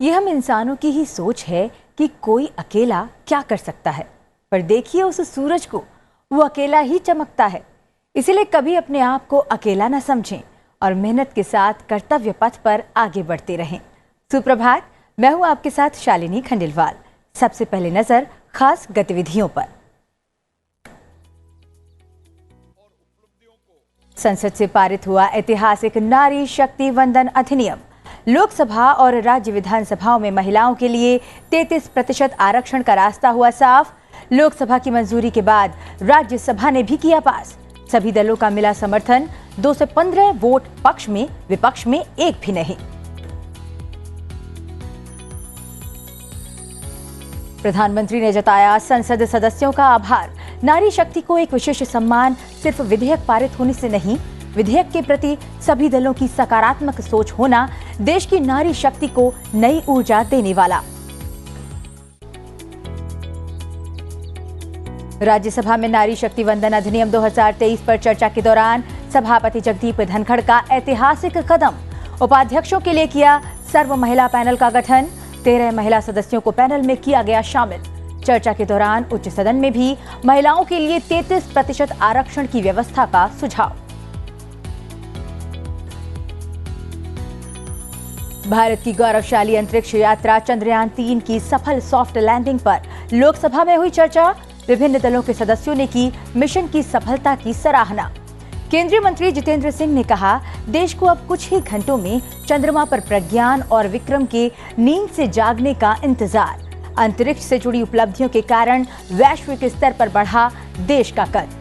ये हम इंसानों की ही सोच है कि कोई अकेला क्या कर सकता है, पर देखिए उस सूरज को, वो अकेला ही चमकता है। इसीलिए कभी अपने आप को अकेला न समझें और मेहनत के साथ कर्तव्य पथ पर आगे बढ़ते रहें। सुप्रभात, मैं हूं आपके साथ शालिनी खंडेलवाल। सबसे पहले नजर खास गतिविधियों पर। संसद से पारित हुआ ऐतिहासिक नारी शक्ति वंदन अधिनियम। लोकसभा और राज्य विधानसभाओं में महिलाओं के लिए 33% आरक्षण का रास्ता हुआ साफ। लोकसभा की मंजूरी के बाद राज्यसभा ने भी किया पास। सभी दलों का मिला समर्थन, 215 वोट पक्ष में, विपक्ष में एक भी नहीं। प्रधानमंत्री ने जताया संसद सदस्यों का आभार। नारी शक्ति को एक विशेष सम्मान सिर्फ विधेयक पारित होने से नहीं, विधेयक के प्रति सभी दलों की सकारात्मक सोच होना देश की नारी शक्ति को नई ऊर्जा देने वाला। राज्यसभा में नारी शक्ति वंदन अधिनियम 2023 पर चर्चा के दौरान सभापति जगदीप धनखड़ का ऐतिहासिक कदम। उपाध्यक्षों के लिए किया सर्व महिला पैनल का गठन। 13 महिला सदस्यों को पैनल में किया गया शामिल। चर्चा के दौरान उच्च सदन में भी महिलाओं के लिए 33% आरक्षण की व्यवस्था का सुझाव। भारत की गौरवशाली अंतरिक्ष यात्रा चंद्रयान 3 की सफल सॉफ्ट लैंडिंग पर लोकसभा में हुई चर्चा। विभिन्न दलों के सदस्यों ने की मिशन की सफलता की सराहना। केंद्रीय मंत्री जितेंद्र सिंह ने कहा, देश को अब कुछ ही घंटों में चंद्रमा पर प्रज्ञान और विक्रम के नींद से जागने का इंतजार। अंतरिक्ष से जुड़ी उपलब्धियों के कारण वैश्विक स्तर पर बढ़ा देश का कद।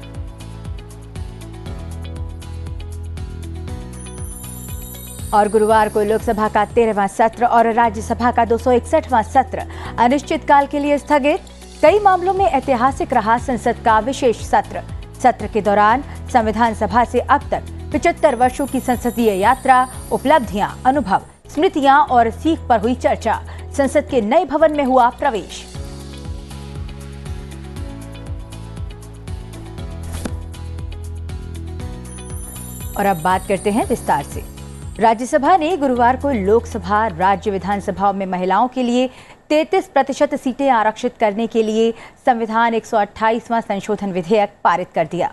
और गुरुवार को लोकसभा का 13वां सत्र और राज्यसभा का 261वां सत्र अनिश्चितकाल के लिए स्थगित। कई मामलों में ऐतिहासिक रहा संसद का विशेष सत्र। सत्र के दौरान संविधान सभा से अब तक 75 वर्षों की संसदीय यात्रा, उपलब्धियां, अनुभव, स्मृतियां और सीख पर हुई चर्चा। संसद के नए भवन में हुआ प्रवेश। और अब बात करते हैं विस्तार से। राज्यसभा ने गुरुवार को लोकसभा, राज्य विधानसभाओं में महिलाओं के लिए 33% सीटें आरक्षित करने के लिए संविधान 128वां संशोधन विधेयक पारित कर दिया।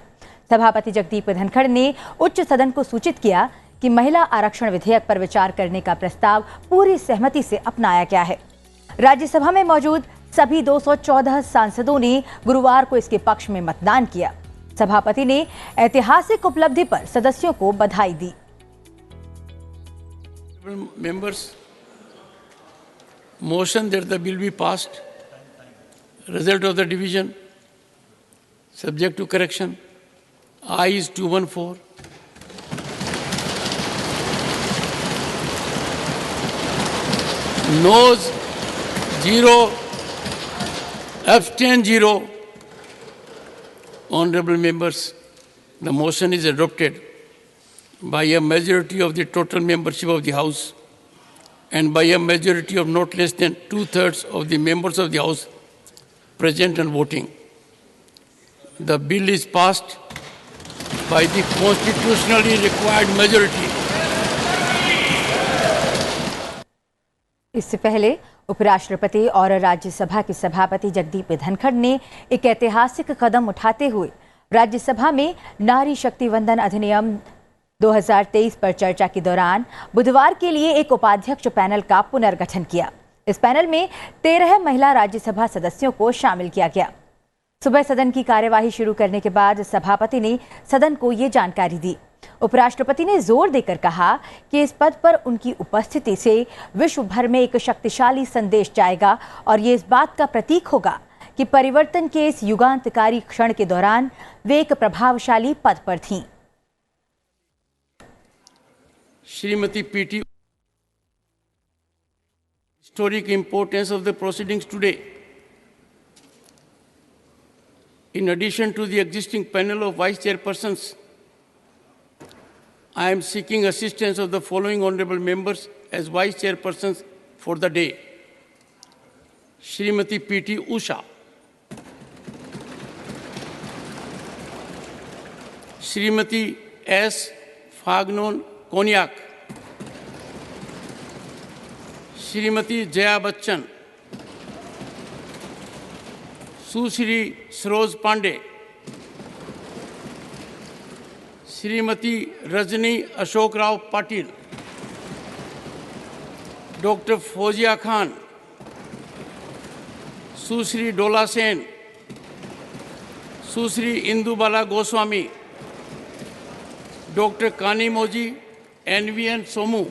सभापति जगदीप धनखड़ ने उच्च सदन को सूचित किया कि महिला आरक्षण विधेयक पर विचार करने का प्रस्ताव पूरी सहमति से अपनाया गया है। राज्यसभा में मौजूद सभी 214 सांसदों ने गुरुवार को इसके पक्ष में मतदान किया। सभापति ने ऐतिहासिक उपलब्धि पर सदस्यों को बधाई दी। Members, motion that the bill be passed. Result of the division, subject to correction. Ayes 214. Noes 0. Abstain 0. Honorable members, the motion is adopted by a majority of the total membership of the House and by a majority of not less than 2/3 of the members of the House present and voting. The bill is passed by the constitutionally required majority. इससे पहले उपराष्ट्रपति और राज्यसभा के सभापति जगदीप धनखड़ ने एक ऐतिहासिक कदम उठाते हुए राज्यसभा में नारी शक्ति वंदन अधिनियम 2023 पर चर्चा के दौरान बुधवार के लिए एक उपाध्यक्ष पैनल का पुनर्गठन किया। इस पैनल में 13 महिला राज्यसभा सदस्यों को शामिल किया गया। सुबह सदन की कार्यवाही शुरू करने के बाद सभापति ने सदन को ये जानकारी दी। उपराष्ट्रपति ने जोर देकर कहा कि इस पद पर उनकी उपस्थिति से विश्व भर में एक शक्तिशाली संदेश जाएगा और ये इस बात का प्रतीक होगा कि परिवर्तन के इस युगांतकारी क्षण के दौरान वे एक प्रभावशाली पद पर थीं। Srimati P.T. Historic importance of the proceedings today. In addition to the existing panel of vice chairpersons, I am seeking assistance of the following honorable members as vice chairpersons for the day. Srimati P.T. Usha, Srimati S. Fagnon Konyak, Shrimati Jaya Bachchan, Sushri Saroj Pandey, Shrimati Rajni Ashok Rao Patil, doctor Fauzia Khan, Sushri Dola Sen, Sushri Indubala Goswami, doctor Kanimozhi NVN Somu,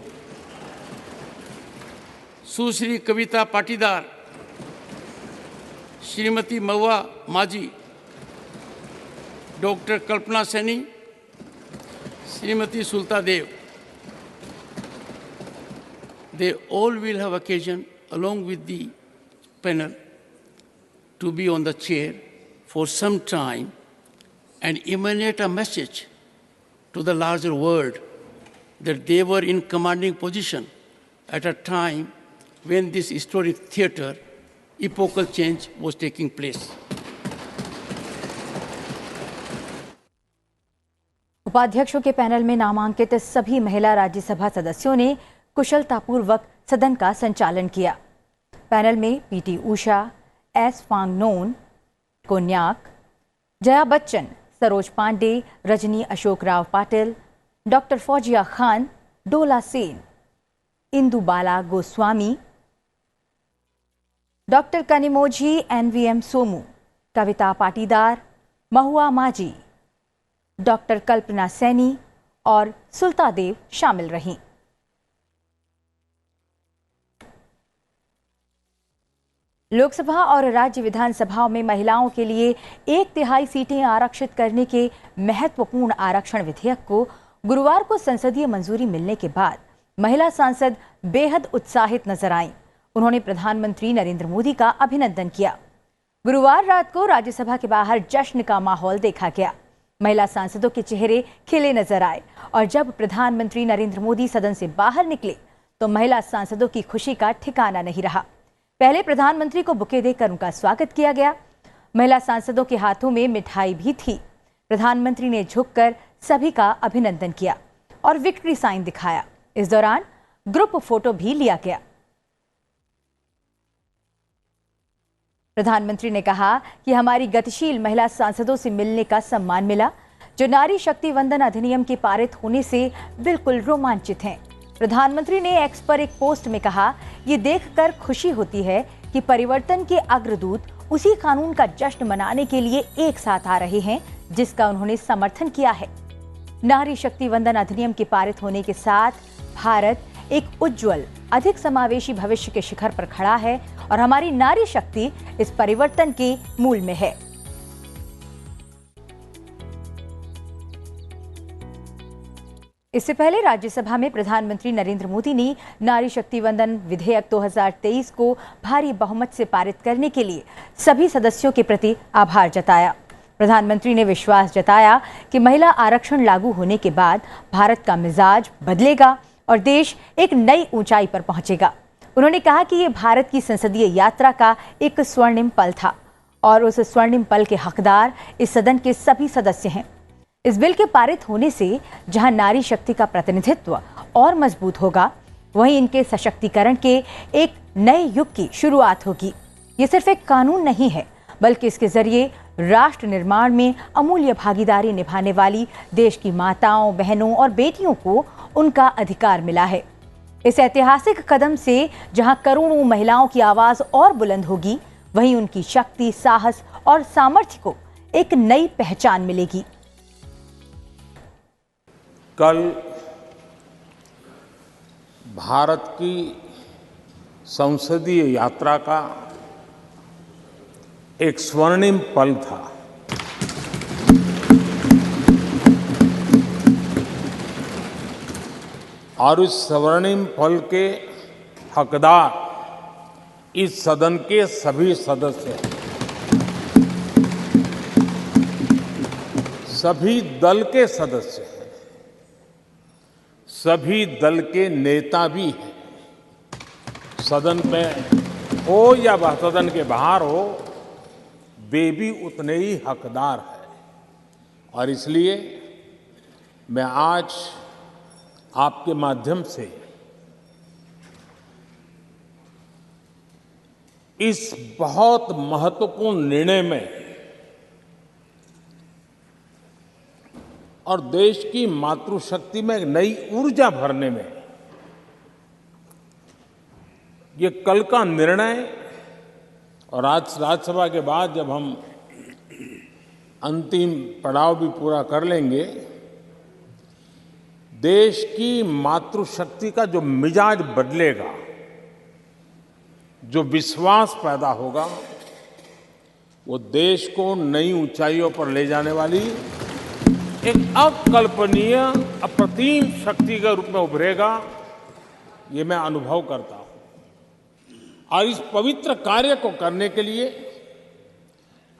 Sushri Kavita Patidar, Shrimati Mahua Majhi, doctor Kalpana Saini, Shrimati Sulta Dev. They all will have occasion, along with the panel, to be on the chair for some time and emanate a message to the larger world that they were in commanding position at a time when this historic theater, epochal change was taking place. उपाध्यक्षों के panel में नामांकित सभी महिला राज्यसभा सदस्यों ने कुशलतापूर्वक सदन का संचालन किया. पैनल में PT Usha, S Phangnon Konyak, Jaya Bachchan, Saroj Pandey, Rajni Ashok Rao Patil, doctor Fauzia Khan, Dola Sen, Indubala Goswami, doctor Kanimozhi NVM Somu, कविता पाटीदार, महुआ माझी, डॉक्टर कल्पना सैनी और सुल्ता देव शामिल रहीं. लोकसभा और राज्य विधानसभाओं में महिलाओं के लिए 1/3 सीटें आरक्षित करने के महत्वपूर्ण आरक्षण विधेयक को गुरुवार को संसदीय मंजूरी मिलने के बाद महिला सांसद बेहद उत्साहित नजर आईं. उन्होंने प्रधानमंत्री नरेंद्र मोदी का अभिनंदन किया. गुरुवार रात को राज्यसभा के बाहर जश्न का माहौल देखा गया. महिला सांसदों के चेहरे खिले नजर आए और जब प्रधानमंत्री नरेंद्र मोदी सदन से बाहर निकले तो महिला सांसदों की खुशी का ठिकाना नहीं रहा. पहले प्रधानमंत्री को बुके देकर उनका स्वागत किया गया. महिला सांसदों के हाथों में मिठाई भी थी. प्रधानमंत्री ने झुककर सभी का अभिनंदन किया और विक्ट्री साइन दिखाया. इस दौरान ग्रुप फोटो भी लिया गया. प्रधानमंत्री ने कहा कि हमारी गतिशील महिला सांसदों से मिलने का सम्मान मिला, जो नारी शक्ति वंदन अधिनियम के पारित होने से बिल्कुल रोमांचित हैं. प्रधानमंत्री ने एक्स पर एक पोस्ट में कहा, ये देखकर खुशी होती है कि परिवर्तन के अग्रदूत उसी कानून का जश्न मनाने के लिए एक साथ आ रहे हैं जिसका उन्होंने समर्थन किया है. नारी शक्ति वंदन अधिनियम के पारित होने के साथ भारत एक उज्जवल, अधिक समावेशी भविष्य के शिखर पर खड़ा है और हमारी नारी शक्ति इस परिवर्तन के मूल में है. इससे पहले राज्यसभा में प्रधानमंत्री नरेंद्र मोदी ने नारी शक्ति वंदन विधेयक 2023 को भारी बहुमत से पारित करने के लिए सभी सदस्यों के प्रति आभार जताया. प्रधानमंत्री ने विश्वास जताया कि महिला आरक्षण लागू होने के बाद भारत का मिजाज बदलेगा और देश एक नई ऊंचाई पर पहुंचेगा. उन्होंने कहा कि ये भारत की संसदीय यात्रा का एक स्वर्णिम पल था और उस स्वर्णिम पल के हकदार इस सदन के सभी सदस्य हैं. इस बिल के पारित होने से जहां नारी शक्ति का प्रतिनिधित्व और मजबूत होगा, वहीं इनके सशक्तिकरण के एक नए युग की शुरुआत होगी. ये सिर्फ एक कानून नहीं है, बल्कि इसके जरिए राष्ट्र निर्माण में अमूल्य भागीदारी निभाने वाली देश की माताओं, बहनों और बेटियों को उनका अधिकार मिला है. इस ऐतिहासिक कदम से जहां करोड़ों महिलाओं की आवाज और बुलंद होगी, वहीं उनकी शक्ति, साहस और सामर्थ्य को एक नई पहचान मिलेगी. कल भारत की संसदीय यात्रा का एक स्वर्णिम पल था. और इस स्वर्णिम पल के हकदार इस सदन के सभी सदस्य हैं. सभी दल के सदस्य हैं, सभी दल के नेता भी हैं. सदन में हो या वह सदन के बाहर हो, वे भी उतने ही हकदार हैं. और इसलिए मैं आज आपके माध्यम से इस बहुत महत्वपूर्ण निर्णय में और देश की मातृशक्ति में एक नई ऊर्जा भरने में ये कल का निर्णय और आज राज्यसभा के बाद जब हम अंतिम पड़ाव भी पूरा कर लेंगे, देश की मातृशक्ति का जो मिजाज बदलेगा, जो विश्वास पैदा होगा, वो देश को नई ऊंचाइयों पर ले जाने वाली एक अकल्पनीय अप्रतिम शक्ति के रूप में उभरेगा। ये मैं अनुभव करता हूं और इस पवित्र कार्य को करने के लिए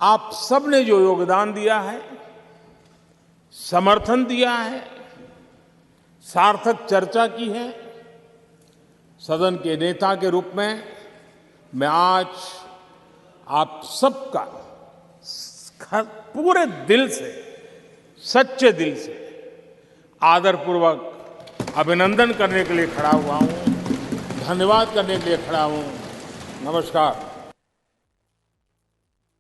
आप सबने जो योगदान दिया है, समर्थन दिया है, सार्थक चर्चा की है, सदन के नेता के रूप में मैं आज आप सबका पूरे दिल से, सच्चे दिल से आदरपूर्वक अभिनंदन करने के लिए खड़ा हुआ हूं, धन्यवाद करने के लिए खड़ा हूं। नमस्कार।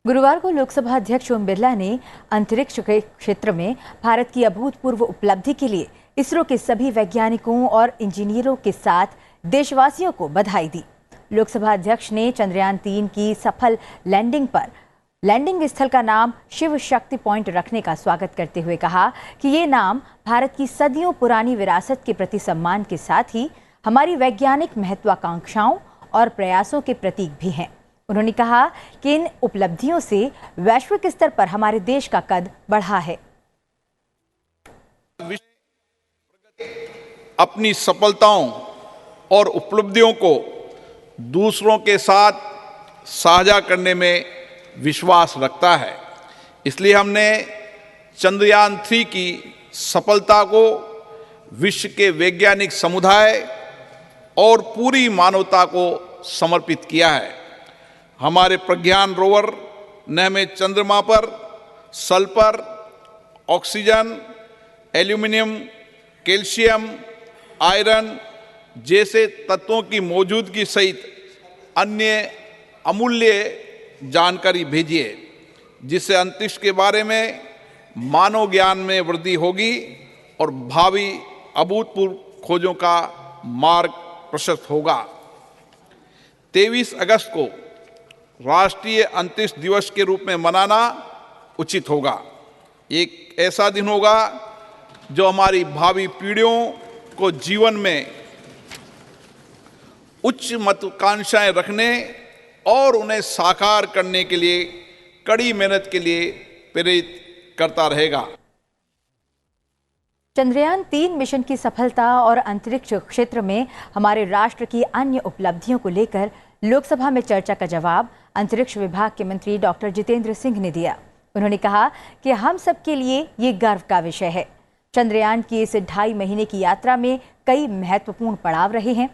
गुरुवार को लोकसभा अध्यक्ष ओम बिरला ने अंतरिक्ष के क्षेत्र में भारत की अभूतपूर्व उपलब्धि के लिए इसरो के सभी वैज्ञानिकों और इंजीनियरों के साथ देशवासियों को बधाई दी। लोकसभा अध्यक्ष ने चंद्रयान 3 की सफल लैंडिंग पर लैंडिंग स्थल का नाम शिव शक्ति पॉइंट रखने का स्वागत करते हुए कहा कि ये नाम भारत की सदियों पुरानी विरासत के प्रति सम्मान के साथ ही हमारी वैज्ञानिक महत्वाकांक्षाओं और प्रयासों के प्रतीक भी हैं। उन्होंने कहा कि इन उपलब्धियों से वैश्विक स्तर पर हमारे देश का कद बढ़ा है। अपनी सफलताओं और उपलब्धियों को दूसरों के साथ साझा करने में विश्वास रखता है। इसलिए हमने चंद्रयान 3 की सफलता को विश्व के वैज्ञानिक समुदाय और पूरी मानवता को समर्पित किया है। हमारे प्रज्ञान रोवर ने हमें चंद्रमा पर sulphur, oxygen, aluminium, calcium, iron जैसे तत्वों की मौजूदगी सहित अन्य अमूल्य जानकारी भेजी है, जिससे अंतरिक्ष के बारे में मानव ज्ञान में वृद्धि होगी और भावी अभूतपूर्व खोजों का मार्ग प्रशस्त होगा। 23 अगस्त को राष्ट्रीय अंतरिक्ष दिवस के रूप में मनाना उचित होगा। एक ऐसा दिन होगा जो हमारी भावी पीढ़ियों को जीवन में उच्च महत्वाकांक्षाएं रखने और उन्हें साकार करने के लिए कड़ी मेहनत के लिए प्रेरित करता रहेगा। चंद्रयान 3 मिशन की सफलता और अंतरिक्ष क्षेत्र में हमारे राष्ट्र की अन्य उपलब्धियों को लेकर लोकसभा में चर्चा का जवाब अंतरिक्ष विभाग के मंत्री डॉक्टर जितेंद्र सिंह ने दिया। उन्होंने कहा कि हम सबके लिए ये गर्व का विषय है। चंद्रयान की इस 2.5 महीने की यात्रा में कई महत्वपूर्ण पड़ाव रहे हैं।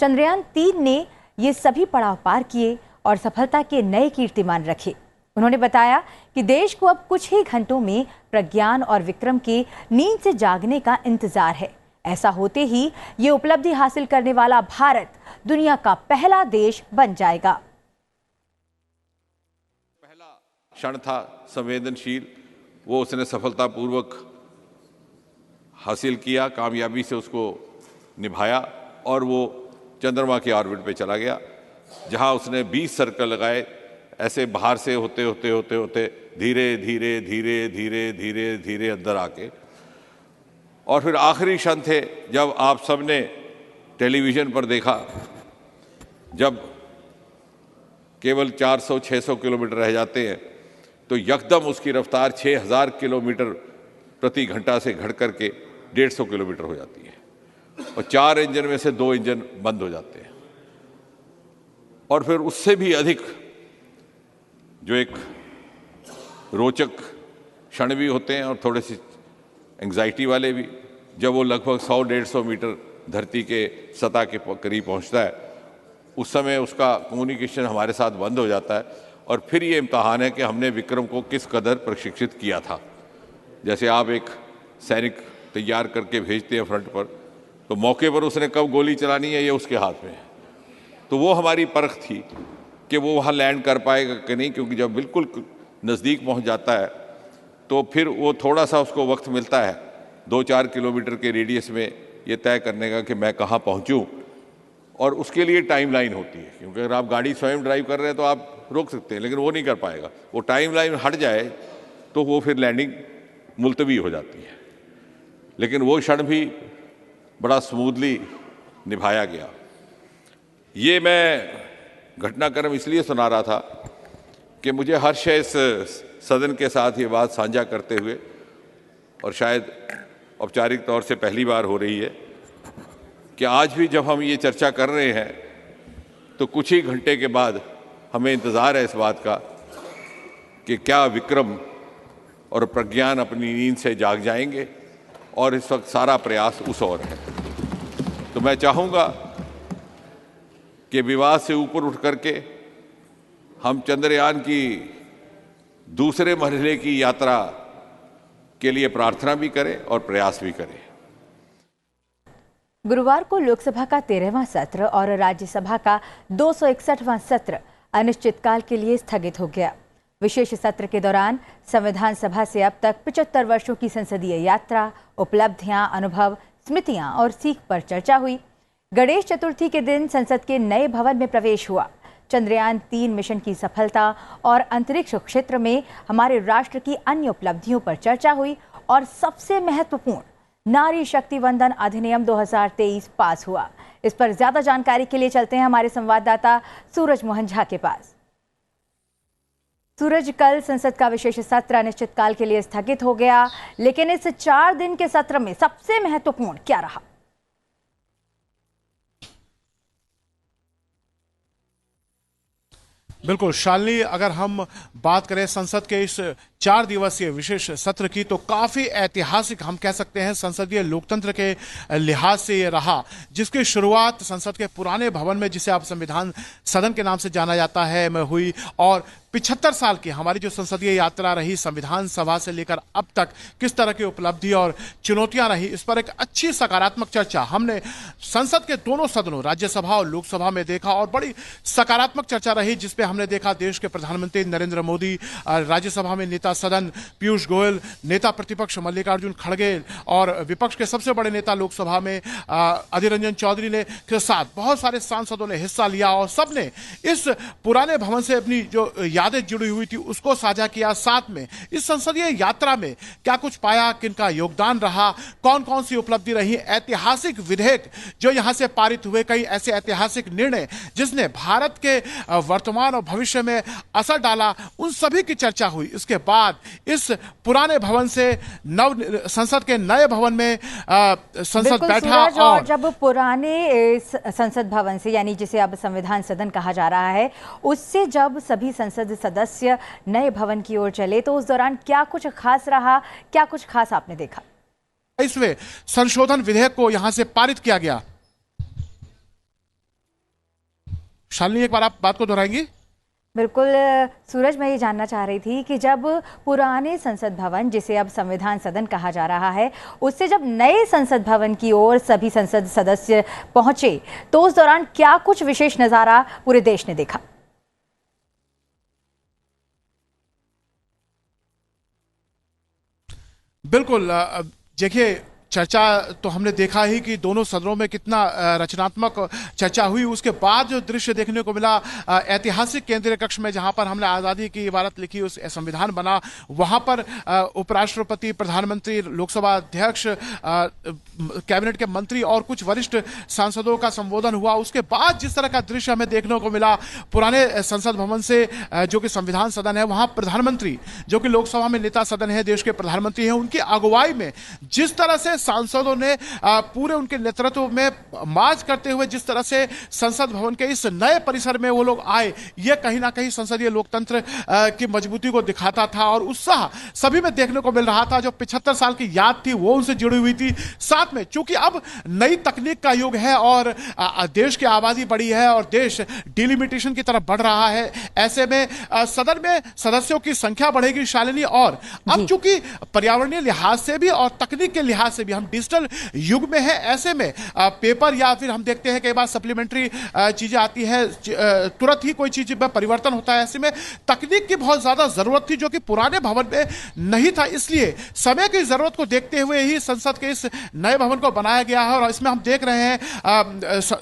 चंद्रयान 3 ने ये सभी पड़ाव पार किए और सफलता के नए कीर्तिमान रखे। उन्होंने बताया कि देश को अब कुछ ही घंटों में प्रज्ञान और विक्रम के नींद से जागने का इंतजार है। ऐसा होते ही ये उपलब्धि हासिल करने वाला भारत दुनिया का पहला देश बन जाएगा। पहला क्षण था संवेदनशील, वो उसने सफलतापूर्वक हासिल किया, कामयाबी से उसको निभाया और वो चंद्रमा के ऑर्बिट पे चला गया, जहां उसने 20 सर्कल लगाए। ऐसे बाहर से होते होते होते होते धीरे धीरे धीरे धीरे धीरे धीरे अंदर आके, और फिर आखिरी क्षण थे जब आप सबने टेलीविज़न पर देखा, जब केवल 400-600 किलोमीटर रह जाते हैं तो यकदम उसकी रफ्तार 6000 किलोमीटर प्रति घंटा से घट करके 150 किलोमीटर हो जाती है और 4 इंजन में से 2 इंजन बंद हो जाते हैं। और फिर उससे भी अधिक जो एक रोचक क्षण भी होते हैं और थोड़े सी एंग्जाइटी वाले भी, जब वो लगभग 100-150 मीटर धरती के सतह के करीब पहुंचता है, उस समय उसका कम्युनिकेशन हमारे साथ बंद हो जाता है। और फिर ये इम्तहान है कि हमने विक्रम को किस कदर प्रशिक्षित किया था। जैसे आप एक सैनिक तैयार करके भेजते हैं फ्रंट पर, तो मौके पर उसने कब गोली चलानी है ये उसके हाथ में है। तो वो हमारी परख थी कि वो वहाँ लैंड कर पाएगा कि नहीं, क्योंकि जब बिल्कुल नज़दीक पहुँच जाता है तो फिर वो थोड़ा सा उसको वक्त मिलता है 2-4 किलोमीटर के रेडियस में ये तय करने का कि मैं कहाँ पहुँचूँ, और उसके लिए टाइम लाइन होती है। क्योंकि अगर आप गाड़ी स्वयं ड्राइव कर रहे हैं तो आप रोक सकते हैं, लेकिन वो नहीं कर पाएगा। वो टाइम लाइन हट जाए तो वो फिर लैंडिंग मुलतवी हो जाती है। लेकिन वो क्षण भी बड़ा स्मूथली निभाया गया। ये मैं घटनाक्रम इसलिए सुना रहा था कि मुझे हर्ष है इस सदन के साथ ये बात साझा करते हुए, और शायद औपचारिक तौर से पहली बार हो रही है कि आज भी जब हम ये चर्चा कर रहे हैं तो कुछ ही घंटे के बाद हमें इंतज़ार है इस बात का कि क्या विक्रम और प्रज्ञान अपनी नींद से जाग जाएंगे, और इस वक्त सारा प्रयास उस ओर है। तो मैं चाहूँगा कि विवाद से ऊपर उठ करके हम चंद्रयान की दूसरे मरहले की यात्रा के लिए प्रार्थना भी करें और प्रयास भी करें। गुरुवार को लोकसभा का 13वां सत्र और राज्यसभा का 261वां सत्र अनिश्चितकाल के लिए स्थगित हो गया। विशेष सत्र के दौरान संविधान सभा से अब तक 75 वर्षों की संसदीय यात्रा, उपलब्धियां, अनुभव, स्मृतियां और सीख पर चर्चा हुई। गणेश चतुर्थी के दिन संसद के नए भवन में प्रवेश हुआ। चंद्रयान 3 मिशन की सफलता और अंतरिक्ष क्षेत्र में हमारे राष्ट्र की अन्य उपलब्धियों पर चर्चा हुई, और सबसे महत्वपूर्ण नारी शक्ति वंदन अधिनियम 2023 पास हुआ। इस पर ज्यादा जानकारी के लिए चलते हैं हमारे संवाददाता सूरज मोहन झा के पास। सूरज, कल संसद का विशेष सत्र अनिश्चितकाल के लिए स्थगित हो गया, लेकिन इस 4 दिन के सत्र में सबसे महत्वपूर्ण क्या रहा? बिल्कुल शालिनी, अगर हम बात करें संसद के इस 4 दिवसीय विशेष सत्र की तो काफी ऐतिहासिक हम कह सकते हैं संसदीय लोकतंत्र के लिहाज से ये रहा, जिसकी शुरुआत संसद के पुराने भवन में, जिसे अब संविधान सदन के नाम से जाना जाता है, में हुई। और 75 साल की हमारी जो संसदीय यात्रा रही संविधान सभा से लेकर अब तक, किस तरह की उपलब्धि और चुनौतियां रही, इस पर एक अच्छी सकारात्मक चर्चा हमने संसद के दोनों सदनों राज्यसभा और लोकसभा में देखा, और बड़ी सकारात्मक चर्चा रही जिसपे हमने देखा देश के प्रधानमंत्री नरेंद्र मोदी, राज्यसभा में नेता सदन पीयूष गोयल, नेता प्रतिपक्ष मल्लिकार्जुन खड़गे और विपक्ष के सबसे बड़े नेता लोकसभा में अधीर रंजन चौधरी ने के साथ बहुत सारे सांसदों ने हिस्सा लिया, और सबने इस पुराने भवन से अपनी जो यादें जुड़ी हुई थी उसको साझा किया। साथ में इस संसदीय यात्रा में क्या कुछ पाया, किनका योगदान रहा, कौन कौन सी उपलब्धि रही, ऐतिहासिक विधेयक जो यहां से पारित हुए, कई ऐसे ऐतिहासिक निर्णय जिसने भारत के वर्तमान और भविष्य में असर डाला, उन सभी की चर्चा हुई। इसके बाद इस पुराने भवन से संसद के नए भवन में संसद बैठा, और जब पुराने संसद भवन से, यानी जिसे अब संविधान सदन कहा जा रहा है, उससे जब सभी संसद सदस्य नए भवन की ओर चले तो उस दौरान क्या कुछ खास रहा, क्या कुछ खास आपने देखा? इसमें संशोधन विधेयक को यहां से पारित किया गया। शालिनी, एक बार आप बात को दोहराएंगी? बिल्कुल सूरज, मैं ये जानना चाह रही थी कि जब पुराने संसद भवन, जिसे अब संविधान सदन कहा जा रहा है, उससे जब नए संसद भवन की ओर सभी संसद सदस्य पहुंचे तो उस दौरान क्या कुछ विशेष नजारा पूरे देश ने देखा? बिल्कुल, देखिए चर्चा तो हमने देखा ही कि दोनों सदनों में कितना रचनात्मक चर्चा हुई। उसके बाद जो दृश्य देखने को मिला ऐतिहासिक केंद्रीय कक्ष में, जहां पर हमने आज़ादी की इबारत लिखी, उस संविधान बना, वहां पर उपराष्ट्रपति, प्रधानमंत्री, लोकसभा अध्यक्ष, कैबिनेट के मंत्री और कुछ वरिष्ठ सांसदों का संबोधन हुआ। उसके बाद जिस तरह का दृश्य हमें देखने को मिला पुराने संसद भवन से, जो कि संविधान सदन है, वहां प्रधानमंत्री, जो कि लोकसभा में नेता सदन है, देश के प्रधानमंत्री हैं, उनकी अगुवाई में जिस तरह से सांसदों ने पूरे उनके नेतृत्व में मार्च करते हुए जिस तरह से संसद भवन के इस नए परिसर में वो लोग आए, ये कहीं ना कहीं संसदीय लोकतंत्र की मजबूती को दिखाता था, और उत्साह सभी में देखने को मिल रहा था। जो 75 साल की याद थी वो उनसे जुड़ी हुई थी। साथ में चूंकि अब नई तकनीक का युग है और देश की आबादी बढ़ी है और देश डिलिमिटेशन की तरफ बढ़ रहा है, ऐसे में सदन में सदस्यों की संख्या बढ़ेगी शालिनी, और अब चूंकि पर्यावरणीय लिहाज से भी और तकनीक के लिहाज से भी हम डिजिटल युग में है, ऐसे में पेपर या फिर हम देखते हैं कई बार सप्लीमेंट्री चीजें आती है, तुरंत ही कोई चीज में परिवर्तन होता है। ऐसे में तकनीक की बहुत ज्यादा जरूरत थी जो कि पुराने भवन में नहीं था, इसलिए समय की जरूरत को देखते हुए ही संसद के इस नए भवन को बनाया गया है। और इसमें हम देख रहे हैं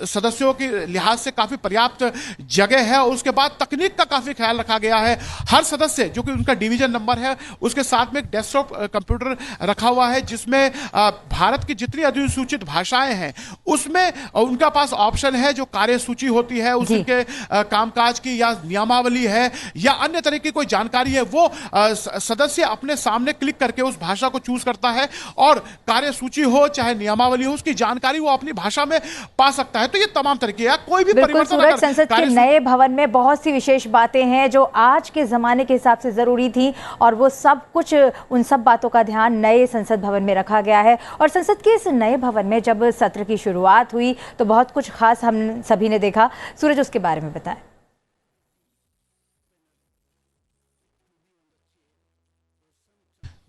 सदस्यों के लिहाज से काफी पर्याप्त जगह है, और उसके बाद तकनीक का काफी ख्याल रखा गया है। हर सदस्य जो कि उनका डिवीजन नंबर है उसके साथ में एक डेस्कटॉप कंप्यूटर रखा हुआ है, जिसमें भारत की जितनी अधिसूचित भाषाएं हैं उसमें उनका पास ऑप्शन है, जो कार्यसूची होती है उसके कामकाज की या नियमावली है या अन्य तरह की कोई जानकारी है, वो सदस्य अपने सामने क्लिक करके उस भाषा को चूज करता है और कार्यसूची हो चाहे नियमावली हो उसकी जानकारी वो अपनी भाषा में पा सकता है। तो ये तमाम तरीके हैं, कोई भी परिवर्तन सूरज, संसद के नए भवन में बहुत सी विशेष बातें हैं जो आज के जमाने के हिसाब से जरूरी थी, और वो सब कुछ, उन सब बातों का ध्यान नए संसद भवन में रखा गया है। और संसद के इस नए भवन में जब सत्र की शुरुआत हुई तो बहुत कुछ खास हम सभी ने देखा। सूरज, उसके बारे में बताएं।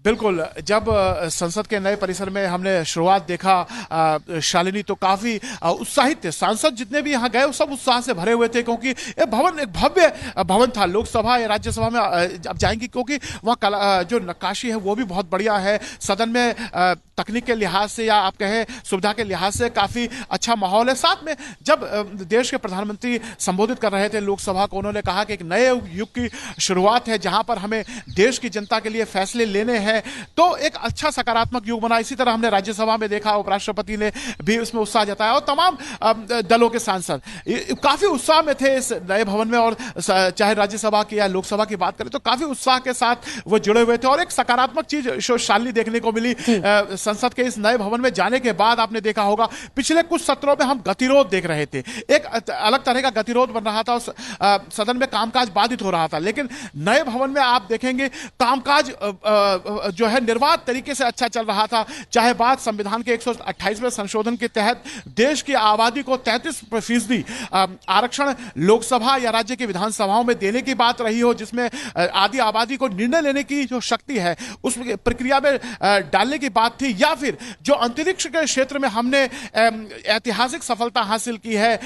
बिल्कुल, जब संसद के नए परिसर में हमने शुरुआत देखा शालिनी, तो काफी उत्साहित थे। सांसद जितने भी यहाँ गए सब उत्साह से भरे हुए थे, क्योंकि ये भवन एक भव्य भवन था। लोकसभा या राज्यसभा में अब जाएंगी क्योंकि वहाँ जो नक्काशी है वो भी बहुत बढ़िया है। सदन में तकनीक के लिहाज से या आप कहें सुविधा के लिहाज से काफी अच्छा माहौल है। साथ में जब देश के प्रधानमंत्री संबोधित कर रहे थे लोकसभा को, उन्होंने कहा कि एक नए युग की शुरुआत है जहां पर हमें देश की जनता के लिए फैसले लेने हैं, तो एक अच्छा सकारात्मक युग बना। इसी तरह हमने राज्यसभा में देखा, उपराष्ट्रपति ने भी उसमें उत्साह जताया और तमाम दलों के सांसद काफी उत्साह में थे इस नए भवन में। और चाहे राज्यसभा की या लोकसभा की बात करें तो काफी उत्साह के साथ वो जुड़े हुए थे। और एक सकारात्मक चीज शालिनी देखने को मिली संसद के इस नए भवन में जाने के बाद। आपने देखा होगा पिछले कुछ सत्रों में हम गतिरोध देख रहे थे, एक अलग तरह का गतिरोध बन रहा था और सदन में कामकाज बाधित हो रहा था। लेकिन नए भवन में आप देखेंगे कामकाज जो है निर्बाध तरीके से अच्छा चल रहा था। चाहे बात संविधान के 128वें संशोधन के तहत देश की आबादी को 33% आरक्षण लोकसभा या राज्य की विधानसभाओं में देने की बात रही हो, जिसमें आधी आबादी को निर्णय लेने की जो शक्ति है उस प्रक्रिया में डालने की बात थी, या फिर जो अंतरिक्ष के क्षेत्र में हमने ऐतिहासिक सफलता हासिल की है।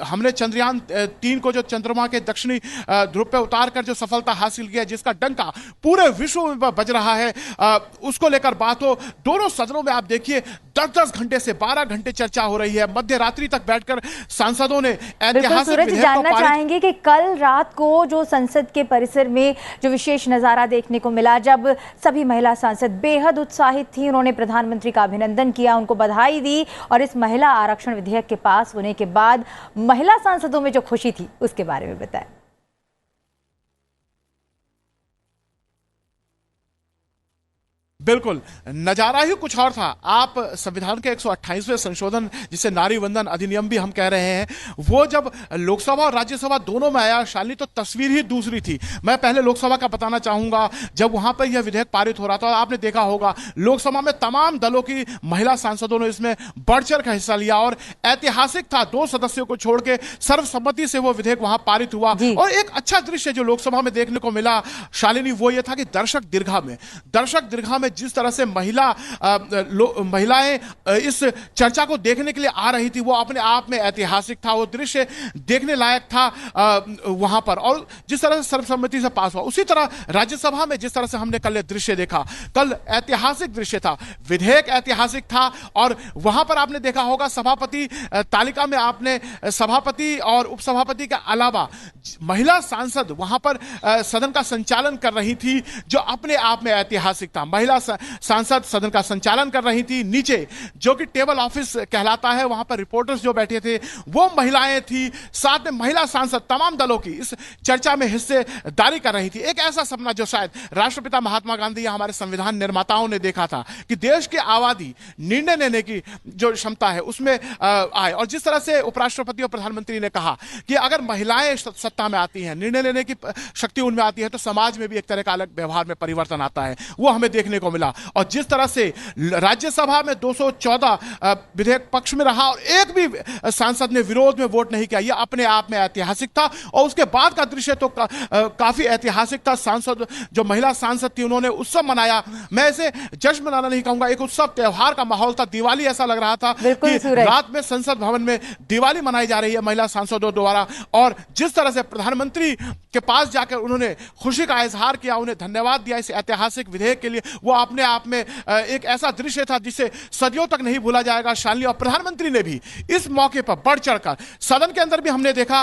हमने चंद्रयान 3 को जो चंद्रमा के दक्षिणी ध्रुव पे उतार कर जो सफलता हासिल की है, जिसका डंका पूरे विश्व में बज रहा है, उसको लेकर बात हो। दोनों सदनों में आप देखिए 10-10 घंटे से 12 घंटे चर्चा हो रही है। मध्य रात्रि तक बैठकर सांसदों ने ऐतिहासिक सूरज, जानना चाहेंगे कि कल रात को जो संसद के परिसर में जो विशेष नजारा देखने को मिला, जब सभी महिला सांसद बेहद उत्साहित थी, उन्होंने प्रधानमंत्री का अभिनंदन किया, उनको बधाई दी, और इस महिला आरक्षण विधेयक के पास होने के बाद महिला सांसदों में जो खुशी थी उसके बारे में बताएं। बिल्कुल, नजारा ही कुछ और था। आप संविधान के 128वें संशोधन, जिसे नारी वंदन अधिनियम भी हम कह रहे हैं, वो जब लोकसभा और राज्यसभा दोनों में आया शालिनी, तो तस्वीर ही दूसरी थी। मैं पहले लोकसभा का बताना चाहूंगा, जब वहां पर यह विधेयक पारित हो रहा था, आपने देखा होगा लोकसभा में तमाम दलों की महिला सांसदों ने इसमें बढ़ चढ़ का हिस्सा लिया और ऐतिहासिक था। 2 सदस्यों को छोड़ के सर्वसम्मति से वो विधेयक वहां पारित हुआ। और एक अच्छा दृश्य जो लोकसभा में देखने को मिला शालिनी, वो ये था कि दर्शक दीर्घा में जिस तरह से महिलाएं इस चर्चा को देखने के लिए आ रही थी, वो अपने आप में ऐतिहासिक था। वो दृश्य देखने लायक था वहां पर, और जिस तरह से सर्वसम्मति से पास हुआ। उसी तरह राज्यसभा में जिस तरह से हमने कल दृश्य देखा, कल ऐतिहासिक दृश्य था, विधेयक ऐतिहासिक था। और वहां पर आपने देखा होगा सभापति तालिका में आपने सभापति और उपसभापति के अलावा महिला सांसद वहां पर सदन का संचालन कर रही थी, जो अपने आप में ऐतिहासिक था। महिला सांसद सदन का संचालन कर रही थी। नीचे जो कि टेबल ऑफिस कहलाता है, वहां पर रिपोर्टर्स जो बैठे थे वो महिलाएं थी। साथ में महिला सांसद तमाम दलों की इस चर्चा में हिस्सेदारी कर रही थी। एक ऐसा सपना जो शायद राष्ट्रपिता महात्मा गांधी या हमारे संविधान निर्माताओं ने देखा था, कि देश की आबादी निर्णय लेने की जो क्षमता है उसमें आए। और जिस तरह से उपराष्ट्रपति और प्रधानमंत्री ने कहा कि अगर महिलाएं सत्ता में आती हैं, निर्णय लेने की शक्ति उनमें आती है, तो समाज में भी एक तरह का अलग व्यवहार में परिवर्तन आता है। वो हमें देखने को मिला। और जिस तरह से राज्यसभा में 214 विधेयक पक्ष में रहा और एक भी सांसद ने विरोध में वोट नहीं किया, यह अपने आप में ऐतिहासिक था। और उसके बाद का दृश्य तो काफी ऐतिहासिक था। सांसद जो महिला सांसद थी उन्होंने उत्सव मनाया। मैं इसे जश्न मनाना नहीं कहूंगा, एक उत्सव त्योहार का माहौल था, दिवाली ऐसा लग रहा था कि रात में संसद भवन में दिवाली मनाई जा रही है महिला सांसदों द्वारा। और जिस तरह से प्रधानमंत्री के पास जाकर उन्होंने खुशी का इजहार किया, उन्हें धन्यवाद दिया इस ऐतिहासिक विधेयक के लिए, वो अपने आप में एक ऐसा दृश्य था जिसे सदियों तक नहीं भूला जाएगा। शालिनी और प्रधानमंत्री ने भी इस मौके पर बढ़ चढ़कर, सदन के अंदर भी हमने देखा,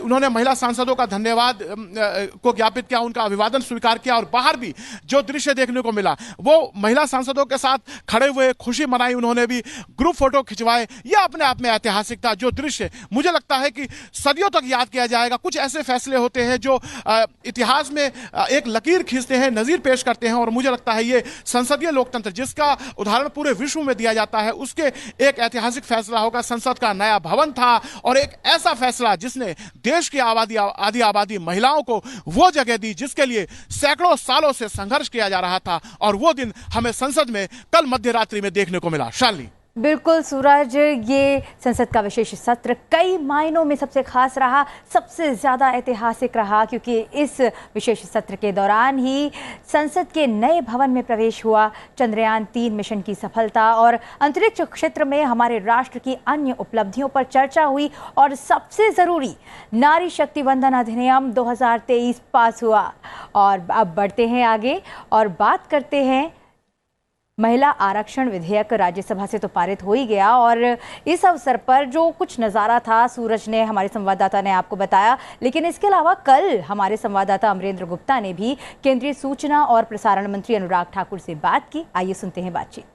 उन्होंने महिला सांसदों का धन्यवाद को ज्ञापित किया, उनका अभिवादन स्वीकार किया। और बाहर भी जो दृश्य देखने को मिला, वो महिला सांसदों के साथ खड़े हुए खुशी मनाई, उन्होंने भी ग्रुप फोटो खिंचवाए। यह अपने आप में ऐतिहासिक था। जो दृश्य मुझे लगता है कि सदियों तक याद किया जाएगा। कुछ ऐसे फैसले होते हैं जो इतिहास में एक लकीर खींचते हैं, नजीर पेश करते हैं। और मुझे लगता है ये संसदीय लोकतंत्र जिसका उदाहरण पूरे विश्व में दिया जाता है, उसके एक ऐतिहासिक फैसला होगा। संसद का नया भवन था और एक ऐसा फैसला जिसने देश की आधी आबादी महिलाओं को वो जगह दी जिसके लिए सैकड़ों सालों से संघर्ष किया जा रहा था। और वो दिन हमें संसद में कल मध्य रात्रि में देखने को मिला। शालिनी। बिल्कुल सूरज, ये संसद का विशेष सत्र कई मायनों में सबसे खास रहा, सबसे ज़्यादा ऐतिहासिक रहा, क्योंकि इस विशेष सत्र के दौरान ही संसद के नए भवन में प्रवेश हुआ, चंद्रयान 3 मिशन की सफलता और अंतरिक्ष क्षेत्र में हमारे राष्ट्र की अन्य उपलब्धियों पर चर्चा हुई और सबसे ज़रूरी नारी शक्ति वंदन अधिनियम 2023 पास हुआ। और अब बढ़ते हैं आगे और बात करते हैं महिला आरक्षण विधेयक। राज्यसभा से तो पारित हो ही गया और इस अवसर पर जो कुछ नज़ारा था सूरज ने, हमारे संवाददाता ने आपको बताया। लेकिन इसके अलावा कल हमारे संवाददाता अमरेंद्र गुप्ता ने भी केंद्रीय सूचना और प्रसारण मंत्री अनुराग ठाकुर से बात की। आइए सुनते हैं बातचीत।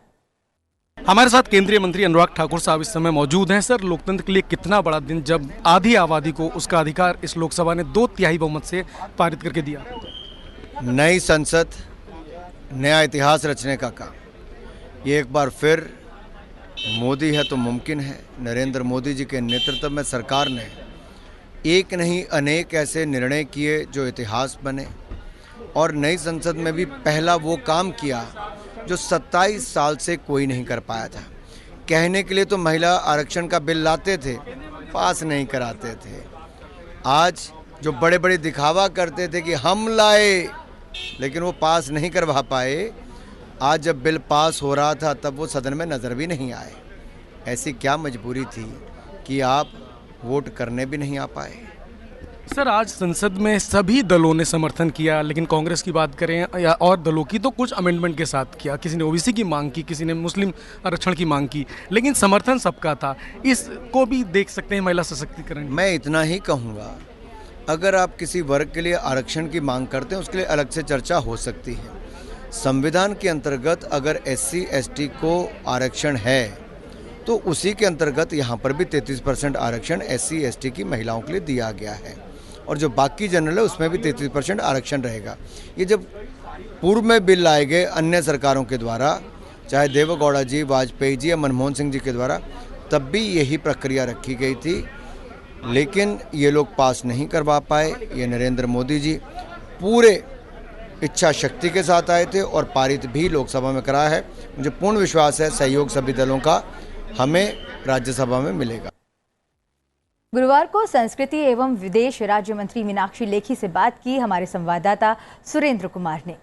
हमारे साथ केंद्रीय मंत्री अनुराग ठाकुर साहब इस समय मौजूद हैं। सर, लोकतंत्र के लिए कितना बड़ा दिन जब आधी आबादी को उसका अधिकार इस लोकसभा ने 2/3 बहुमत से पारित करके दिया। नई संसद, नया इतिहास रचने का काम ये एक बार फिर मोदी है तो मुमकिन है। नरेंद्र मोदी जी के नेतृत्व में सरकार ने एक नहीं अनेक ऐसे निर्णय किए जो इतिहास बने। और नई संसद में भी पहला वो काम किया जो 27 साल से कोई नहीं कर पाया था। कहने के लिए तो महिला आरक्षण का बिल लाते थे, पास नहीं कराते थे। आज जो बड़े बड़े दिखावा करते थे कि हम लाए, लेकिन वो पास नहीं करवा पाए, आज जब बिल पास हो रहा था तब वो सदन में नज़र भी नहीं आए। ऐसी क्या मजबूरी थी कि आप वोट करने भी नहीं आ पाए। सर, आज संसद में सभी दलों ने समर्थन किया, लेकिन कांग्रेस की बात करें या और दलों की तो कुछ अमेंडमेंट के साथ किया। किसी ने ओबीसी की मांग की, किसी ने मुस्लिम आरक्षण की मांग की, लेकिन समर्थन सबका था। इसको भी देख सकते हैं महिला सशक्तिकरण। मैं इतना ही कहूँगा, अगर आप किसी वर्ग के लिए आरक्षण की मांग करते हैं उसके लिए अलग से चर्चा हो सकती है। संविधान के अंतर्गत अगर SC ST को आरक्षण है तो उसी के अंतर्गत यहाँ पर भी 33% आरक्षण SC ST की महिलाओं के लिए दिया गया है। और जो बाकी जनरल है उसमें भी 33% आरक्षण रहेगा। ये जब पूर्व में बिल लाए गए अन्य सरकारों के द्वारा, चाहे देवेगौड़ा जी, वाजपेयी जी या मनमोहन सिंह जी के द्वारा, तब भी यही प्रक्रिया रखी गई थी। लेकिन ये लोग पास नहीं करवा पाए। ये नरेंद्र मोदी जी पूरे इच्छा शक्ति के साथ आए थे और पारित भी लोकसभा में कराया है। मुझे पूर्ण विश्वास है सहयोग सभी दलों का हमें राज्यसभा में मिलेगा। गुरुवार को संस्कृति एवं विदेश राज्य मंत्री मीनाक्षी लेखी से बात की हमारे संवाददाता सुरेंद्र कुमार ने।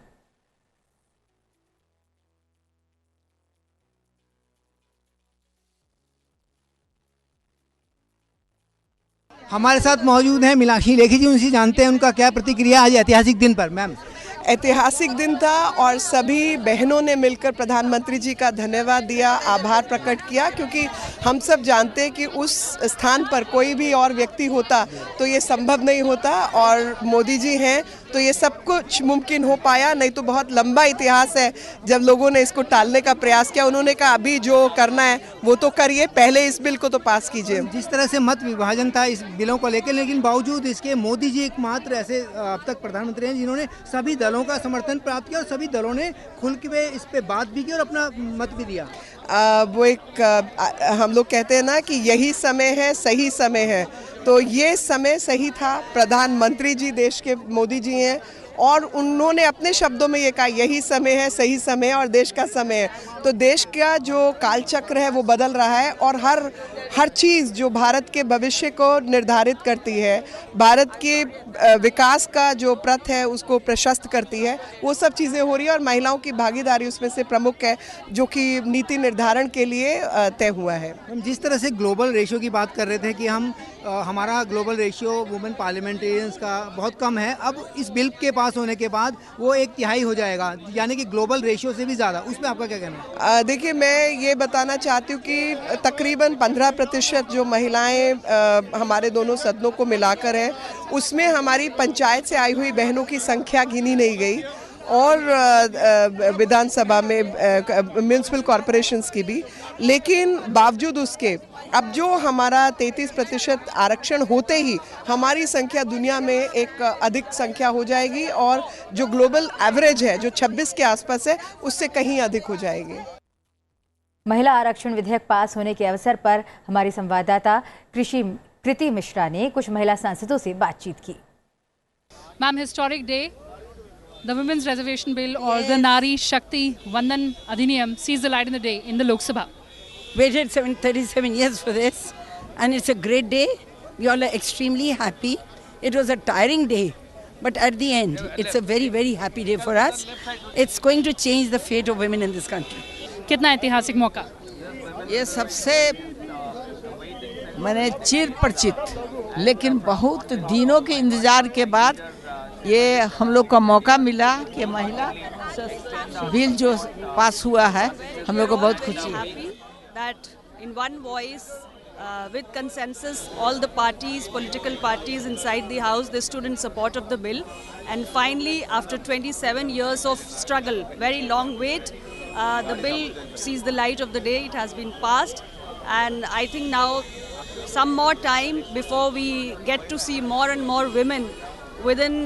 हमारे साथ मौजूद हैं मीनाक्षी लेखी जी, उनसे जानते हैं उनका क्या प्रतिक्रिया आज ऐतिहासिक दिन पर। मैम, ऐतिहासिक दिन था और सभी बहनों ने मिलकर प्रधानमंत्री जी का धन्यवाद दिया, आभार प्रकट किया, क्योंकि हम सब जानते हैं कि उस स्थान पर कोई भी और व्यक्ति होता तो ये संभव नहीं होता और मोदी जी हैं तो ये सब कुछ मुमकिन हो पाया। नहीं तो बहुत लंबा इतिहास है जब लोगों ने इसको टालने का प्रयास किया। उन्होंने कहा अभी जो करना है वो तो करिए, पहले इस बिल को तो पास कीजिए। जिस तरह से मत विभाजन था इस बिलों को लेकर, लेकिन बावजूद इसके मोदी जी एकमात्र ऐसे अब तक प्रधानमंत्री हैं जिन्होंने सभी दलों का समर्थन प्राप्त किया और सभी दलों ने खुल के इस पे बात भी की और अपना मत भी दिया। वो एक हम लोग कहते हैं ना कि यही समय है, सही समय है, तो ये समय सही था। प्रधानमंत्री जी देश के मोदी जी हैं और उन्होंने अपने शब्दों में ये कहा यही समय है, सही समय है और देश का समय है। तो देश का जो कालचक्र है वो बदल रहा है और हर चीज़ जो भारत के भविष्य को निर्धारित करती है, भारत के विकास का जो पथ है उसको प्रशस्त करती है, वो सब चीज़ें हो रही है और महिलाओं की भागीदारी उसमें से प्रमुख है, जो कि नीति निर्धारण के लिए तय हुआ है। हम जिस तरह से ग्लोबल रेशियो की बात कर रहे थे कि हमारा ग्लोबल रेशियो वुमेन पार्लियामेंटेरियंस का बहुत कम है, अब इस बिल के पास होने के बाद वो 1/3 हो जाएगा, यानी कि ग्लोबल रेशियो से भी ज़्यादा। उसमें आपका क्या कहना है? देखिए, मैं ये बताना चाहती हूँ कि तकरीबन 15% जो महिलाएं हमारे दोनों सदनों को मिलाकर हैं, उसमें हमारी पंचायत से आई हुई बहनों की संख्या गिनी नहीं गई और विधानसभा में म्यूनिसिपल कॉरपोरेशंस की भी। लेकिन बावजूद उसके अब जो हमारा 33% आरक्षण होते ही हमारी संख्या दुनिया में एक अधिक संख्या हो जाएगी और जो ग्लोबल एवरेज है जो 26 के आसपास है उससे कहीं अधिक हो जाएगी। महिला आरक्षण विधेयक पास होने के अवसर पर हमारी संवाददाता कृति मिश्रा ने कुछ महिला सांसदों से बातचीत की। Ma'am, historic day, the women's reservation bill or the Nari Shakti Vandan Adhiniyam sees the light in the day in the Lok Sabha. Waited 37 years for this and it's a great day. We all are extremely happy. It was a tiring day, but at the end it's a very, very happy day for us. It's going to change the fate of women in this country. कितना ऐतिहासिक मौका? ये सबसे मैंने चिर परिचित लेकिन बहुत दिनों के इंतजार के बाद ये हम लोग का मौका मिला कि महिला बिल जो पास हुआ है, हम लोग को बहुत खुशी है। That in one voice, with consensus, all the parties, political parties inside the house, they stood in support of the bill. And finally, after 27 years of struggle, very long wait, the bill sees the light of the day. It has been passed. And I think now some more time before we get to see more and more women within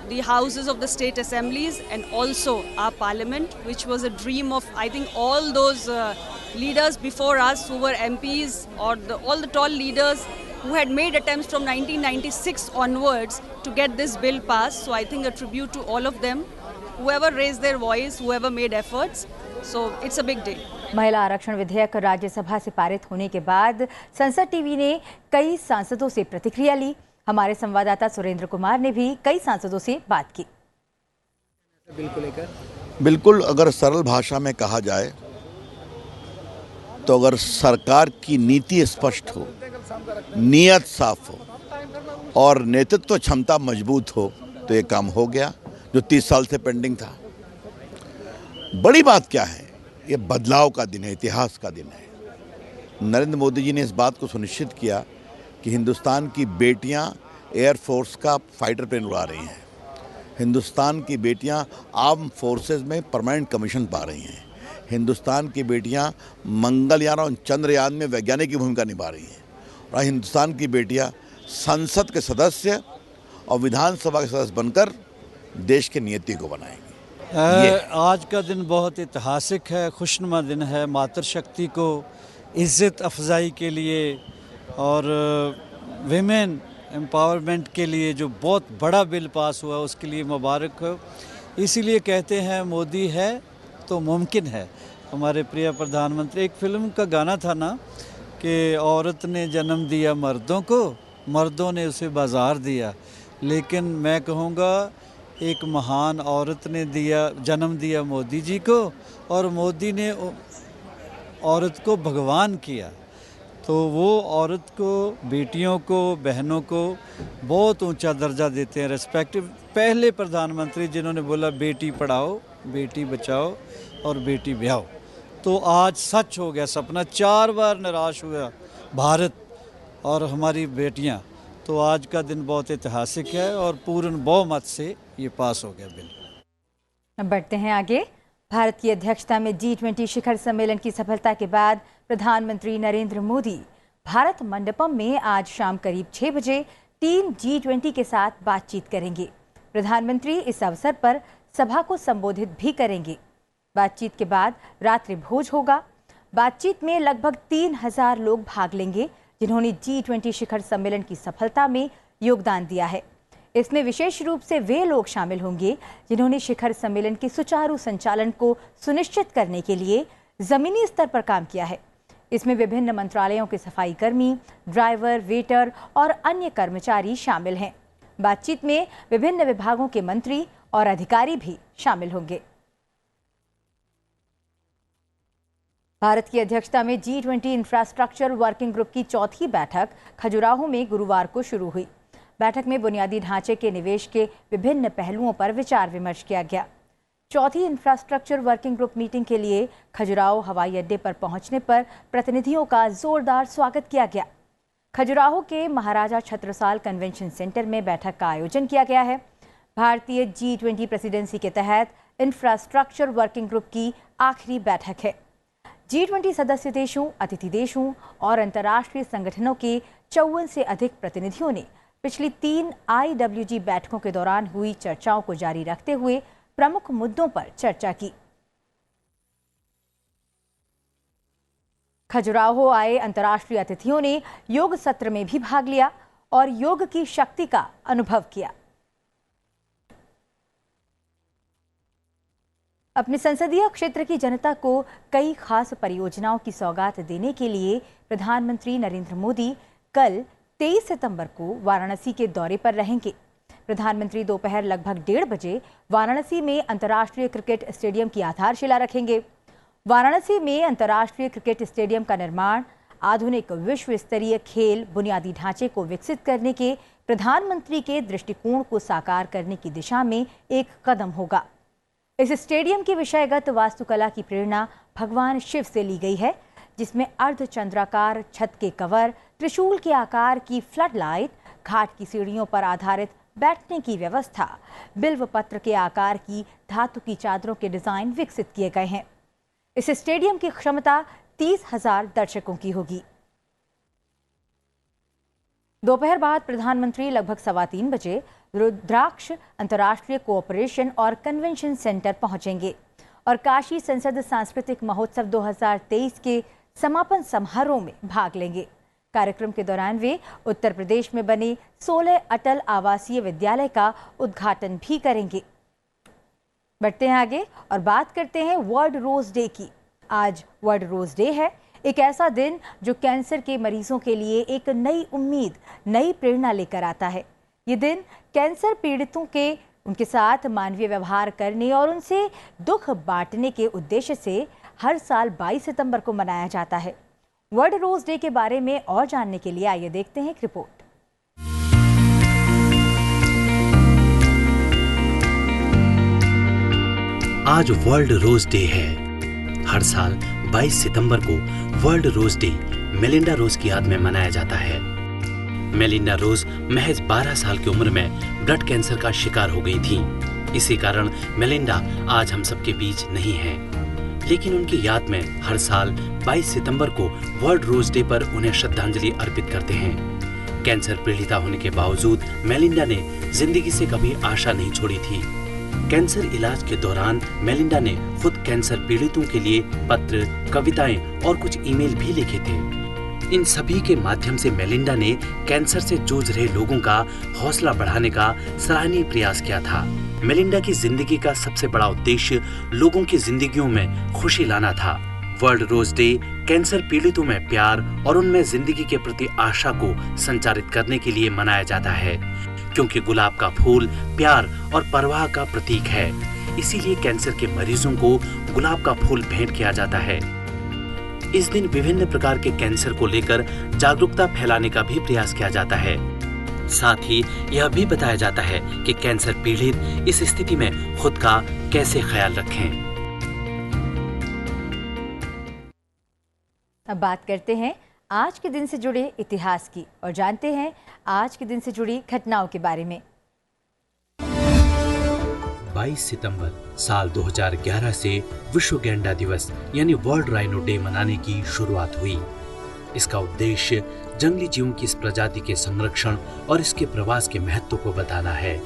the houses of the state assemblies and also our parliament, which was a dream of, I think, all those leaders before us who were MPs or all the tall leaders who had made attempts from 1996 onwards to get this bill passed. So I think a tribute to all of them, whoever raised their voice, whoever made efforts. So it's a big day. महिला आरक्षण विधेयक राज्यसभा से पारित होने के बाद संसद TV ने कई सांसदों से प्रतिक्रिया ली। हमारे संवाददाता सुरेंद्र कुमार ने भी कई सांसदों से बात की। बिल्कुल, अगर सरल भाषा में कहा जाए तो अगर सरकार की नीति स्पष्ट हो, नीयत साफ हो और नेतृत्व क्षमता मजबूत हो तो ये काम हो गया जो 30 साल से पेंडिंग था। बड़ी बात क्या है, ये बदलाव का दिन है, इतिहास का दिन है। नरेंद्र मोदी जी ने इस बात को सुनिश्चित किया कि हिंदुस्तान की बेटियां एयरफोर्स का फाइटर प्लेन उड़ा रही हैं, हिंदुस्तान की बेटियां आर्म फोर्सेस में परमानेंट कमीशन पा रही हैं, हिंदुस्तान की बेटियां मंगलयान और चंद्रयान में वैज्ञानिक की भूमिका निभा रही हैं और हिंदुस्तान की बेटियां संसद के सदस्य और विधानसभा के सदस्य बनकर देश की नीति को बनाएंगी। आज का दिन बहुत ऐतिहासिक है, खुशनुमा दिन है। मातृशक्ति को इज्जत अफजाई के लिए और विमेन एम्पावरमेंट के लिए जो बहुत बड़ा बिल पास हुआ उसके लिए मुबारक हो। इसीलिए कहते हैं मोदी है तो मुमकिन है। हमारे प्रिय प्रधानमंत्री, एक फिल्म का गाना था ना कि औरत ने जन्म दिया मर्दों को, मर्दों ने उसे बाजार दिया। लेकिन मैं कहूँगा एक महान औरत ने जन्म दिया मोदी जी को और मोदी ने औरत को भगवान किया। तो वो औरत को, बेटियों को, बहनों को बहुत ऊंचा दर्जा देते हैं, रेस्पेक्टिव। पहले प्रधानमंत्री जिन्होंने बोला बेटी पढ़ाओ, बेटी बचाओ और बेटी ब्याहो। तो आज सच हो गया सपना। 4 बार निराश हुआ भारत और हमारी बेटियां। तो आज का दिन बहुत ऐतिहासिक है और पूर्ण बहुमत से ये पास हो गया बिल। अब बढ़ते हैं आगे। भारत की अध्यक्षता में G20 शिखर सम्मेलन की सफलता के बाद प्रधानमंत्री नरेंद्र मोदी भारत मंडपम में आज शाम करीब 6 बजे टीम G20 के साथ बातचीत करेंगे। प्रधानमंत्री इस अवसर पर सभा को संबोधित भी करेंगे। बातचीत के बाद रात्रि भोज होगा। बातचीत में लगभग 3000 लोग भाग लेंगे, जिन्होंने G20 शिखर सम्मेलन की सफलता में योगदान दिया है। इसमें विशेष रूप से वे लोग शामिल होंगे जिन्होंने शिखर सम्मेलन के सुचारू संचालन को सुनिश्चित करने के लिए जमीनी स्तर पर काम किया है। इसमें विभिन्न मंत्रालयों के सफाई कर्मी, ड्राइवर, वेटर और अन्य कर्मचारी शामिल हैं। बातचीत में विभिन्न विभागों के मंत्री और अधिकारी भी शामिल होंगे। भारत की अध्यक्षता में G20 इंफ्रास्ट्रक्चर वर्किंग ग्रुप की चौथी बैठक खजुराहो में गुरुवार को शुरू हुई। बैठक में बुनियादी ढांचे के निवेश के विभिन्न पहलुओं पर विचार विमर्श किया गया। चौथी इंफ्रास्ट्रक्चर वर्किंग ग्रुप मीटिंग के लिए खजुराहो हवाई अड्डे पर पहुंचने पर प्रतिनिधियों का जोरदार स्वागत किया गया। खजुराहो के महाराजा छत्रसाल कन्वेंशन सेंटर में बैठक का आयोजन किया गया है। भारतीय G20 प्रेसिडेंसी के तहत इंफ्रास्ट्रक्चर वर्किंग ग्रुप की आखिरी बैठक है। G20 सदस्य देशों, अतिथि देशों और अंतर्राष्ट्रीय संगठनों के 54 से अधिक प्रतिनिधियों ने पिछली 3 IWG बैठकों के दौरान हुई चर्चाओं को जारी रखते हुए प्रमुख मुद्दों पर चर्चा की। खजुराहो आए अंतर्राष्ट्रीय अतिथियों ने योग सत्र में भी भाग लिया और योग की शक्ति का अनुभव किया। अपने संसदीय क्षेत्र की जनता को कई खास परियोजनाओं की सौगात देने के लिए प्रधानमंत्री नरेंद्र मोदी कल 23 सितंबर को वाराणसी के दौरे पर रहेंगे। प्रधानमंत्री दोपहर लगभग 1:30 बजे वाराणसी में अंतर्राष्ट्रीय क्रिकेट स्टेडियम की आधारशिला रखेंगे। वाराणसी में अंतर्राष्ट्रीय क्रिकेट स्टेडियम का निर्माण आधुनिक विश्व स्तरीय खेल बुनियादी ढांचे को विकसित करने के प्रधानमंत्री के दृष्टिकोण को साकार करने की दिशा में एक कदम होगा। इस स्टेडियम की विषयगत वास्तुकला की प्रेरणा भगवान शिव से ली गई है, जिसमें अर्धचंद्राकार छत के कवर, त्रिशूल के आकार की फ्लड लाइट, घाट की सीढ़ियों पर आधारित बैठने की व्यवस्था, बिल्व पत्र के आकार की धातु की चादरों के डिजाइन विकसित किए गए हैं। इस स्टेडियम की क्षमता 30,000 दर्शकों की होगी। दोपहर बाद प्रधानमंत्री लगभग 3:15 बजे रुद्राक्ष अंतर्राष्ट्रीय कोऑपरेशन और कन्वेंशन सेंटर पहुंचेंगे और काशी संसद सांस्कृतिक महोत्सव 2023 के समापन समारोह में भाग लेंगे। कार्यक्रम के दौरान वे उत्तर प्रदेश में बने 16 अटल आवासीय विद्यालय का उद्घाटन भी करेंगे। बढ़ते हैं आगे और बात करते हैं वर्ल्ड रोज डे की। आज वर्ल्ड रोज डे है, एक ऐसा दिन जो कैंसर के मरीजों के लिए एक नई उम्मीद, नई प्रेरणा लेकर आता है। ये दिन कैंसर पीड़ितों के उनके साथ मानवीय व्यवहार करने और उनसे दुख बांटने के उद्देश्य से हर साल 22 सितंबर को मनाया जाता है। वर्ल्ड रोज डे के बारे में और जानने के लिए आइए देखते हैं एक रिपोर्ट। आज वर्ल्ड रोज डे है। हर साल 22 सितंबर को वर्ल्ड रोज डे मेलिंडा रोज की याद में मनाया जाता है। मेलिंडा रोज महज 12 साल की उम्र में ब्लड कैंसर का शिकार हो गई थी। इसी कारण मेलिंडा आज हम सबके बीच नहीं है, लेकिन उनकी याद में हर साल 22 सितंबर को वर्ल्ड रोज डे पर उन्हें श्रद्धांजलि अर्पित करते हैं। कैंसर पीड़िता होने के बावजूद मेलिंडा ने जिंदगी से कभी आशा नहीं छोड़ी थी। कैंसर इलाज के दौरान मेलिंडा ने खुद कैंसर पीड़ितों के लिए पत्र, कविताएं और कुछ ईमेल भी लिखे थे। इन सभी के माध्यम से मेलिंडा ने कैंसर से जूझ रहे लोगों का हौसला बढ़ाने का सराहनीय प्रयास किया था। मेलिंडा की जिंदगी का सबसे बड़ा उद्देश्य लोगों की जिंदगियों में खुशी लाना था। वर्ल्ड रोज डे कैंसर पीड़ितों में प्यार और उनमें जिंदगी के प्रति आशा को संचारित करने के लिए मनाया जाता है, क्योंकि गुलाब का फूल प्यार और परवाह का प्रतीक है। इसीलिए कैंसर के मरीजों को गुलाब का फूल भेंट किया जाता है। इस दिन विभिन्न प्रकार के कैंसर को लेकर जागरूकता फैलाने का भी प्रयास किया जाता है। साथ ही यह भी बताया जाता है कि कैंसर पीड़ित इस स्थिति में खुद का कैसे ख्याल रखें। अब बात करते हैं आज के दिन से जुड़े इतिहास की और जानते हैं आज के दिन से जुड़ी घटनाओं के बारे में। 22 सितंबर साल 2011 से विश्व गैंडा दिवस यानी वर्ल्ड राइनो डे मनाने की शुरुआत हुई। इसका उद्देश्य जंगली जीवों की इस प्रजाति के संरक्षण और इसके प्रवास के महत्व को बताना है।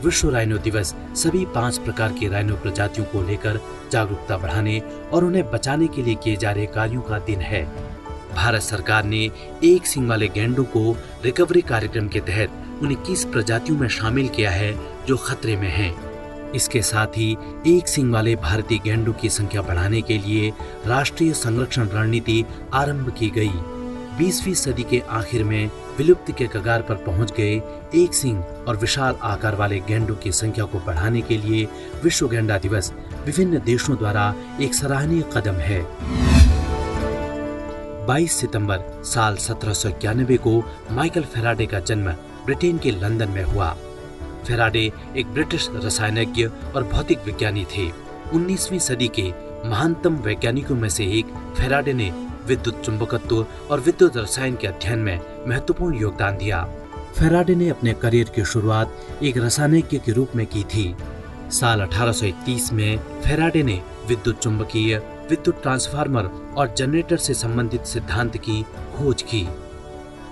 विश्व राइनो दिवस सभी 5 प्रकार की राइनो प्रजातियों को लेकर जागरूकता बढ़ाने और उन्हें बचाने के लिए किए जा रहे कार्यों का दिन है। भारत सरकार ने एक सींग वाले गैंडों को रिकवरी कार्यक्रम के तहत उन 21 प्रजातियों में शामिल किया है जो खतरे में हैं। इसके साथ ही एक सींग वाले भारतीय गैंडों की संख्या बढ़ाने के लिए राष्ट्रीय संरक्षण रणनीति आरंभ की गई। 20वीं सदी के आखिर में विलुप्त के कगार पर पहुंच गए एक सींग और विशाल आकार वाले गैंडों की संख्या को बढ़ाने के लिए विश्व गैंडा दिवस विभिन्न देशों द्वारा एक सराहनीय कदम है। 22 सितंबर साल 1791 को माइकल फैराडे का जन्म ब्रिटेन के लंदन में हुआ। फैराडे एक ब्रिटिश रसायनज्ञ और भौतिक विज्ञानी थे। 19वीं सदी के महानतम वैज्ञानिकों में से एक फैराडे ने विद्युत चुंबकत्व और विद्युत रसायन के अध्ययन में महत्वपूर्ण योगदान दिया। फैराडे ने अपने करियर की शुरुआत एक रसायनज्ञ के रूप में की थी। साल 1831 में फैराडे ने विद्युत चुंबकीय, विद्युत ट्रांसफार्मर और जनरेटर से संबंधित सिद्धांत की खोज की।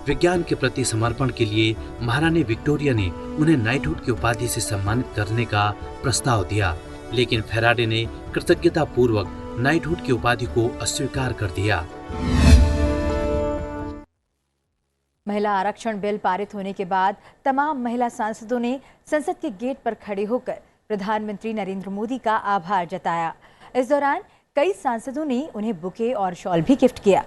विज्ञान के प्रति समर्पण के लिए महारानी विक्टोरिया ने उन्हें नाइटहुड की उपाधि से सम्मानित करने का प्रस्ताव दिया, लेकिन फैराडे ने कृतज्ञता पूर्वक नाइटहुड की उपाधि को अस्वीकार कर दिया। महिला आरक्षण बिल पारित होने के बाद तमाम महिला सांसदों ने संसद के गेट पर खड़े होकर प्रधानमंत्री नरेंद्र मोदी का आभार जताया। इस दौरान कई सांसदों ने उन्हें बुके और शॉल भी गिफ्ट किया।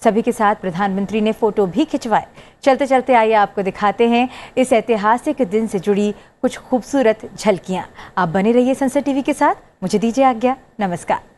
सभी के साथ प्रधानमंत्री ने फोटो भी खिंचवाए। चलते चलते आइए आपको दिखाते हैं इस ऐतिहासिक दिन से जुड़ी कुछ खूबसूरत झलकियां। आप बने रहिए संसद टीवी के साथ। मुझे दीजिए आज्ञा। नमस्कार।